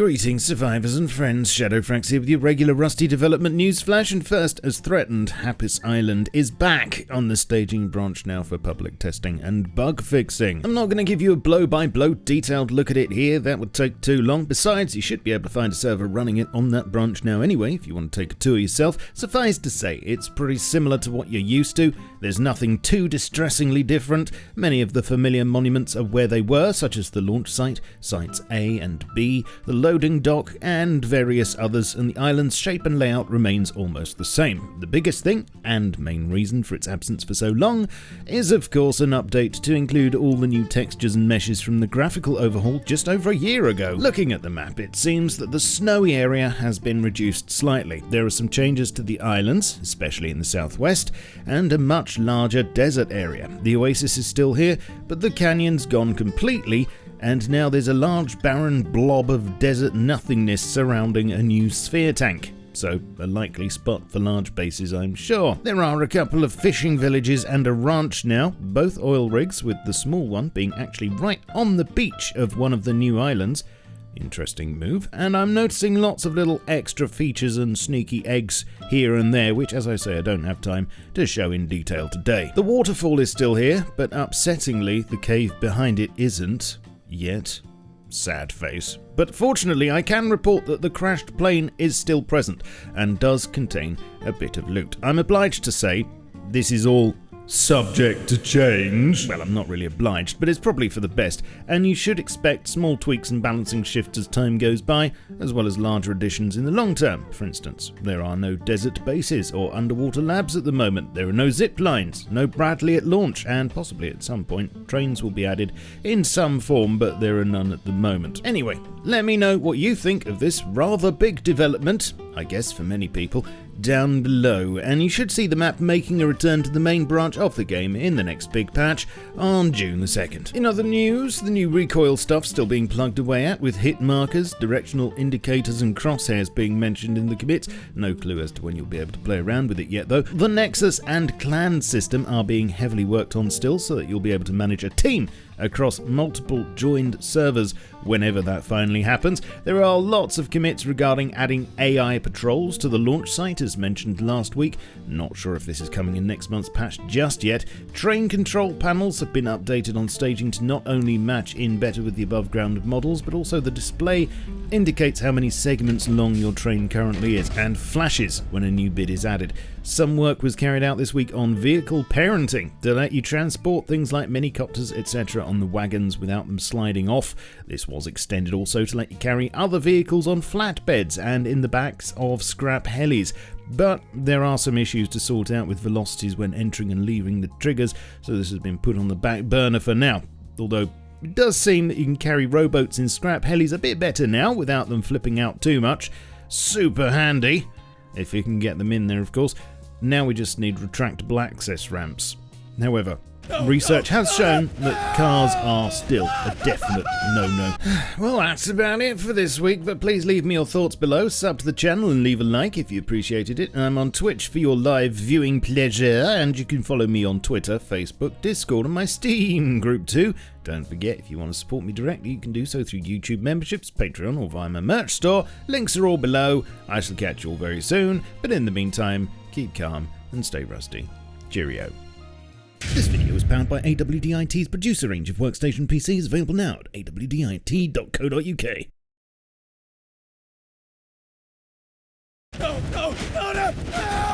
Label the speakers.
Speaker 1: Greetings survivors and friends, SHADOWFRAX here with your regular Rusty development news flash, and first, as threatened, Hapis Island is back on the staging branch now for public testing and bug fixing. I'm not going to give you a blow-by-blow detailed look at it here, that would take too long. Besides, you should be able to find a server running it on that branch now anyway, if you want to take a tour yourself. Suffice to say, it's pretty similar to what you're used to. There's nothing too distressingly different. Many of the familiar monuments are where they were, such as the launch site, sites A and B, the loading dock, and various others, and the island's shape and layout remains almost the same. The biggest thing, and main reason for its absence for so long, is of course an update to include all the new textures and meshes from the graphical overhaul just over a year ago. Looking at the map, it seems that the snowy area has been reduced slightly. There are some changes to the islands, especially in the southwest, and a much larger desert area. The oasis is still here, but the canyon's gone completely, and now there's a large barren blob of desert nothingness surrounding a new sphere tank. So, a likely spot for large bases, I'm sure. There are a couple of fishing villages and a ranch now, both oil rigs, with the small one being actually right on the beach of one of the new islands. Interesting move, and I'm noticing lots of little extra features and sneaky eggs here and there, which, as I say, I don't have time to show in detail today. The waterfall is still here, but upsettingly, the cave behind it isn't. Yet. Sad face. But fortunately, I can report that the crashed plane is still present and does contain a bit of loot. I'm obliged to say, this is all subject to change. Well, I'm not really obliged, but it's probably for the best, and you should expect small tweaks and balancing shifts as time goes by, as well as larger additions in the long term. For instance, there are no desert bases or underwater labs at the moment, there are no zip lines, no Bradley at launch, and possibly at some point trains will be added in some form, but there are none at the moment. Anyway, let me know what you think of this rather big development, I guess for many people, down below, and you should see the map making a return to the main branch of the game in the next big patch on June the 2nd. In other news, the new recoil stuff still being plugged away at, with hit markers, directional indicators and crosshairs being mentioned in the commits. No clue as to when you'll be able to play around with it yet though. The Nexus and Clan system are being heavily worked on still, so that you'll be able to manage a team across multiple joined servers whenever that finally happens. There are lots of commits regarding adding AI patrols to the launch site, as mentioned last week. Not sure if this is coming in next month's patch just yet. Train control panels have been updated on staging to not only match in better with the above ground models, but also the display indicates how many segments long your train currently is, and flashes when a new bit is added. Some work was carried out this week on vehicle parenting to let you transport things like minicopters, etc. on the wagons without them sliding off. This was extended also to let you carry other vehicles on flatbeds and in the backs of scrap helis. But there are some issues to sort out with velocities when entering and leaving the triggers, so this has been put on the back burner for now. Although it does seem that you can carry rowboats in scrap helis a bit better now without them flipping out too much. Super handy, if you can get them in there of course. Now we just need retractable access ramps. However, research has shown that cars are still a definite no-no. Well, that's about it for this week, but please leave me your thoughts below, sub to the channel and leave a like if you appreciated it. I'm on Twitch for your live viewing pleasure, and you can follow me on Twitter, Facebook, Discord, and my Steam group too. Don't forget, if you want to support me directly, you can do so through YouTube memberships, Patreon, or via my merch store. Links are all below. I shall catch you all very soon, but in the meantime, keep calm and stay rusty. Cheerio. This video is powered by AWDIT's producer range of workstation PCs, available now at awdit.co.uk.
Speaker 2: No, no, no, no, no!